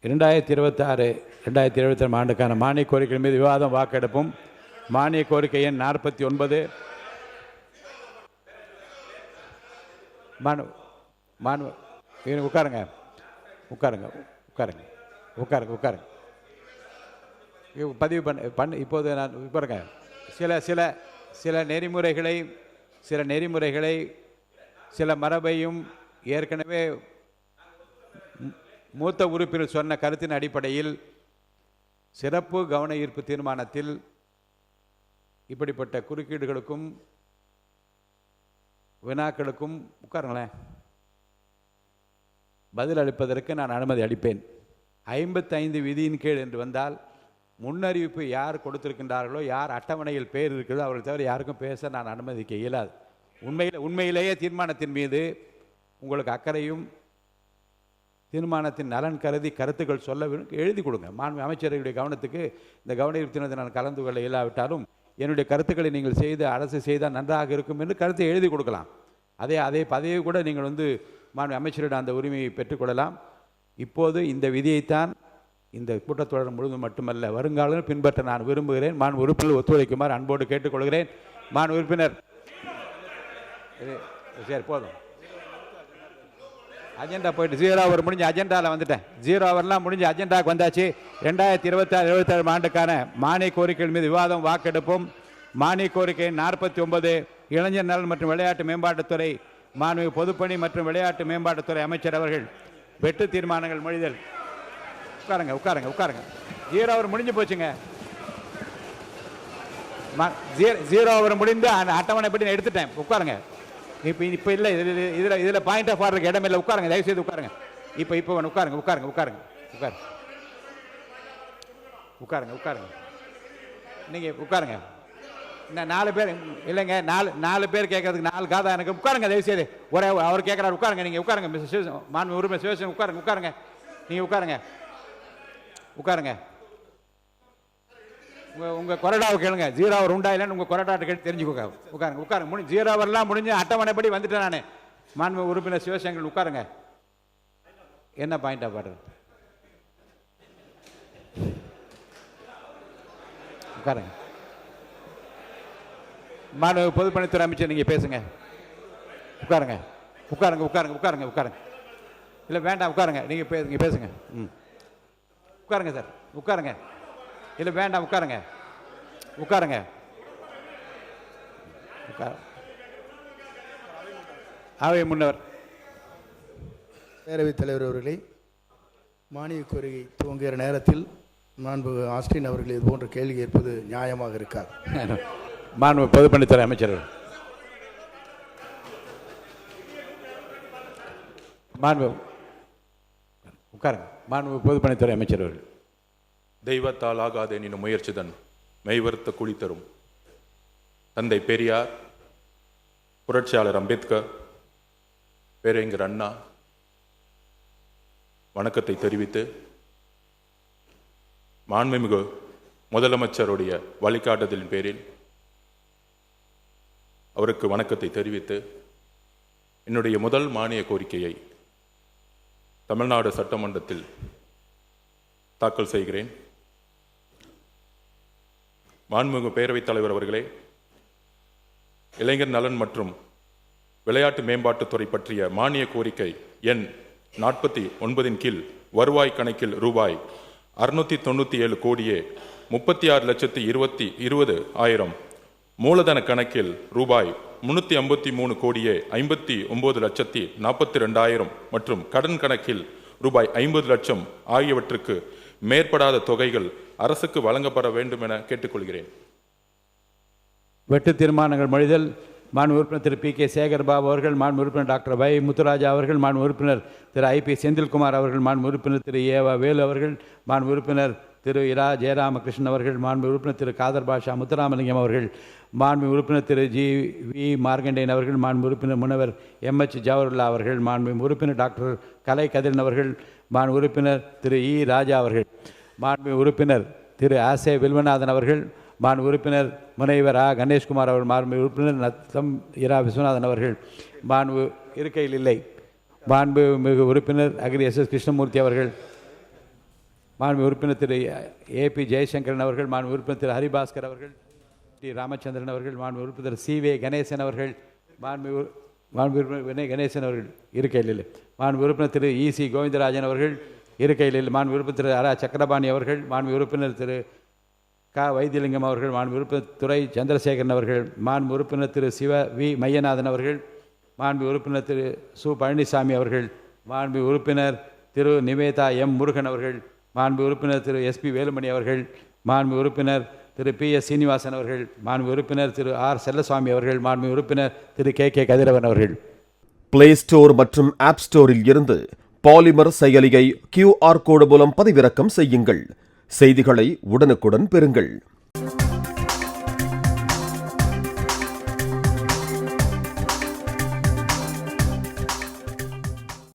2026 ஆண்டுக்கான மானிய கோரிக்கை மீது விவாதம் வாக்கெடுப்பும். மானிய கோரிக்கை எண் 49. உட்காருங்க உட்காருங்க உட்காருங்க உட்காருங்க உட்காருங்க பதிவு பண்ண இப்போது நான் பாருங்க சில நெறிமுறைகளை சில மரபையும் ஏற்கனவே மூத்த உறுப்பினர் சொன்ன கருத்தின் அடிப்படையில் சிறப்பு கவன ஈர்ப்பு தீர்மானத்தில் இப்படிப்பட்ட குறுக்கீடுகளுக்கும் வினாக்களுக்கும் உட்காருங்களேன் பதில் அளிப்பதற்கு நான் அனுமதி அளிப்பேன். 55 விதியின் கீழ் என்று வந்தால் முன்னறிவிப்பு யார் கொடுத்திருக்கின்றார்களோ, யார் அட்டவணையில் பேர் இருக்கிறதோ அவர்கள் தவிர யாருக்கும் பேச நான் அனுமதிக்க இயலாது. உண்மையிலேயே தீர்மானத்தின் மீது உங்களுக்கு அக்கறையும் தீர்மானத்தின் நலன் கருதி கருத்துக்கள் சொல்ல எழுதி கொடுங்க. மாண்பு அமைச்சர்களுடைய கவனத்துக்கு இந்த கவன ஈர்ப்பு நான் கலந்து கொள்ள இயலாவிட்டாலும் என்னுடைய கருத்துக்களை நீங்கள் செய்து அரசு செய்தால் நன்றாக இருக்கும் என்று கருத்தை எழுதி கொடுக்கலாம். அதே பதவியை கூட நீங்கள் மாண்பு அமைச்சரிடம் அந்த உரிமையை பெற்றுக்கொள்ளலாம். இப்போது இந்த விதியைத்தான் இந்த கூட்டத்தொடர் முழுவதும் மட்டுமல்ல வருங்காலம் பின்பற்ற நான் விரும்புகிறேன். மாண்பு உறுப்பினர் ஒத்துழைக்குமாறு அன்போடு கேட்டுக்கொள்கிறேன். மாண்பு உறுப்பினர் சரி போதும். அஜெண்டா போயிட்டு 0 ஹவர் முடிஞ்சு அஜெண்டாவில் வந்துட்டேன். 0 ஹவர்லாம் முடிஞ்சு அஜெண்டாவுக்கு வந்தாச்சு. 2026 ஆண்டுக்கான மானிய கோரிக்கைகள் மீது விவாதம் வாக்கெடுப்பும். மானிய கோரிக்கை 49 இளைஞர் நலன் மற்றும் விளையாட்டு மேம்பாட்டுத்துறை மாண்பு பொதுப்பணி மற்றும் விளையாட்டு மேம்பாட்டுத்துறை அமைச்சர் அவர்கள் வெட்டு தீர்மானங்கள் மொழிதல். உட்காருங்க உட்காருங்க உட்காருங்க 0 ஹவர் முடிஞ்சு போச்சுங்க. 0 ஹவர் முடிந்து அந்த அட்டவணைப்படி நான் எடுத்துட்டேன். உட்காருங்க. இப்போ இல்லை இதில் பாயிண்ட் ஆஃப் ஆர்டருக்கு இடம் இல்லை. உட்காருங்க தயவுசெய்து உட்காருங்க. இப்போ உட்காருங்க உட்காருங்க உட்காருங்க உட்காருங்க உட்காருங்க நீங்கள் உட்காருங்க. இந்த 4 பேர் இல்லைங்க, 4 பேர் கேட்கறதுக்கு 4 காதா எனக்கு. உட்காருங்க தயவுசெய்து. ஒரே அவர் கேட்குறாரு. உட்காருங்க நீங்கள் உட்காருங்க. மாண்பு உறுப்பினர் சிவசேன உட்காருங்க உட்காருங்க நீங்கள் உட்காருங்க உட்காருங்க. உங்கள் கொறடாவை கேளுங்க. 0 ஹவர் உண்டா இல்லைன்னு உங்கள் கொறடாட்டை கேட்டு தெரிஞ்சுக்கோங்க. உட்காருங்க உட்காருங்க 0 ஹவர்லாம் முடிஞ்சு அட்டவணைப்படி வந்துட்டேன் நான். மாண்பு உறுப்பினர் சிவசங்கர் உட்காருங்க. என்ன பாயிண்ட் ஆஃப் ஆர்டர்? உட்காருங்க. மாண்பு பொதுப்பணித்துறை அமைச்சர் நீங்கள் பேசுங்க. உட்காருங்க உட்காருங்க உட்காருங்க உட்காருங்க உட்காருங்க. இல்லை வேண்டாம் உட்காருங்க. நீங்கள் பேசுங்க. உட்காருங்க சார் உட்காருங்க. இல்லை வேண்டாம் உட்காருங்க உட்காருங்க. அவை முன்னவர் பேரவைத் தலைவர் அவர்களே, மானிய கோரிக்கை துவங்குகிற நேரத்தில் மாண்பு ஆஸ்டின் அவர்கள் இது போன்ற கேள்வி கேட்பது நியாயமாக இருக்காது. மாண்பு பொதுப்பணித்துறை அமைச்சர் மாண்பு உட்காருங்க. மாண்பு பொதுப்பணித்துறை அமைச்சர் அவர்கள். தெய்வத்தால் ஆகாத எனினும் முயற்சிதன் மெய்வருத்த குழி தரும். தந்தை பெரியார், புரட்சியாளர் அம்பேத்கர், பேரறிஞர் அண்ணா வணக்கத்தை தெரிவித்து, மாண்புமிகு முதலமைச்சருடைய வழிகாட்டுதலின் பேரில் அவருக்கு வணக்கத்தை தெரிவித்து என்னுடைய முதல் மானிய கோரிக்கையை தமிழ்நாடு சட்டமன்றத்தில் தாக்கல் செய்கிறேன். மாண்புமிகு பேரவைத் தலைவர் அவர்களே, இளைஞர் நலன் மற்றும் விளையாட்டு மேம்பாட்டுத்துறை பற்றிய மானிய கோரிக்கை எண் 49 கீழ் வருவாய் கணக்கில் ரூபாய் 697 கோடியே 36,20,000 மூலதன கணக்கில் ரூபாய் 353 கோடியே 59,42,000 மற்றும் கடன் கணக்கில் ரூபாய் 50 லட்சம் ஆகியவற்றுக்கு மேற்படாத தொகைகள் அரசுக்கு வழங்கப்பட வேண்டும் என கேட்டுக்கொள்கிறேன். வெட்டு தீர்மானங்கள் மொழிதல். மாண்பு உறுப்பினர் திரு பி.கே. சேகர்பாபு அவர்கள், மாண்பு உறுப்பினர் டாக்டர் வை. முத்துராஜா அவர்கள், மாண்பு உறுப்பினர் திரு ஐ.பி. செந்தில்குமார் அவர்கள், மாண்பு உறுப்பினர் திரு ஏவா வேலு அவர்கள், மாண்பு உறுப்பினர் திரு இரா ஜெயராமகிருஷ்ணன் அவர்கள், மாண்பு உறுப்பினர் திரு காதர் பாஷா முத்துராமலிங்கம் அவர்கள், மாண்பு உறுப்பினர் திரு ஜி.வி. மார்கண்டேயன் அவர்கள், மாண்பு உறுப்பினர் முனைவர் எம்.எச். ஜவஹர்லா அவர்கள், மாண்பு உறுப்பினர் டாக்டர் கலை கதிரன் அவர்கள், மாண்பு உறுப்பினர் திரு இ. ராஜா அவர்கள், மாண்பு உறுப்பினர் திரு ஆசே வில்வநாதன் அவர்கள், மாண்பு உறுப்பினர் முனைவர் ஆ. கணேஷ்குமார் அவர்கள், மாண்பு உறுப்பினர் நத்தம் இரா விஸ்வநாதன் அவர்கள், மாண்பு இருக்கையில் இல்லை மாண்பு மிகு உறுப்பினர் அக்ரி எஸ்.எஸ். கிருஷ்ணமூர்த்தி அவர்கள், மாண்பு உறுப்பினர் திரு ஏபி ஜெயசங்கரன் அவர்கள், மாண்பு உறுப்பினர் திரு ஹரிபாஸ்கர் அவர்கள், டி ராமச்சந்திரன் அவர்கள், மாண்பு உறுப்பினர் சிவே கணேசன் அவர்கள், மாண்பு உறுப்பினர் வினய் கணேசன் அவர்கள் இருக்கையில், மாண்பு உறுப்பினர் திரு இசி கோவிந்தராஜன் அவர்கள் இருக்கையில், மாண்பு உறுப்பினர் திரு அரா சக்கரபாணி அவர்கள், மாண்பு உறுப்பினர் திரு க வைத்தியலிங்கம் அவர்கள், மாண்பு உறுப்பினர் துரை சந்திரசேகரன் அவர்கள், மாண்பு உறுப்பினர் திரு சிவ வி மையநாதன் அவர்கள், மாண்பு உறுப்பினர் திரு சு பழனிசாமி அவர்கள், மாண்பு உறுப்பினர் திரு நிவேதா எம் முருகன் அவர்கள், மாண்பு உறுப்பினர் திரு எஸ்பி வேலுமணி அவர்கள், மாண்பு உறுப்பினர் திரு PS சீனிவாசன் அவர்கள், மாண்பு உறுப்பினர் திரு R செல்லசுவாமி அவர்கள், மாண்பு உறுப்பினர் திரு KK கதிரவன் அவர்கள். பிளே ஸ்டோர் மற்றும் ஆப் ஸ்டோரில் இருந்து பாலிமர் செயலியை QR கோடு மூலம் பதிவிறக்கம் செய்யுங்கள். செய்திகளை உடனுக்குடன் பெறுங்கள்.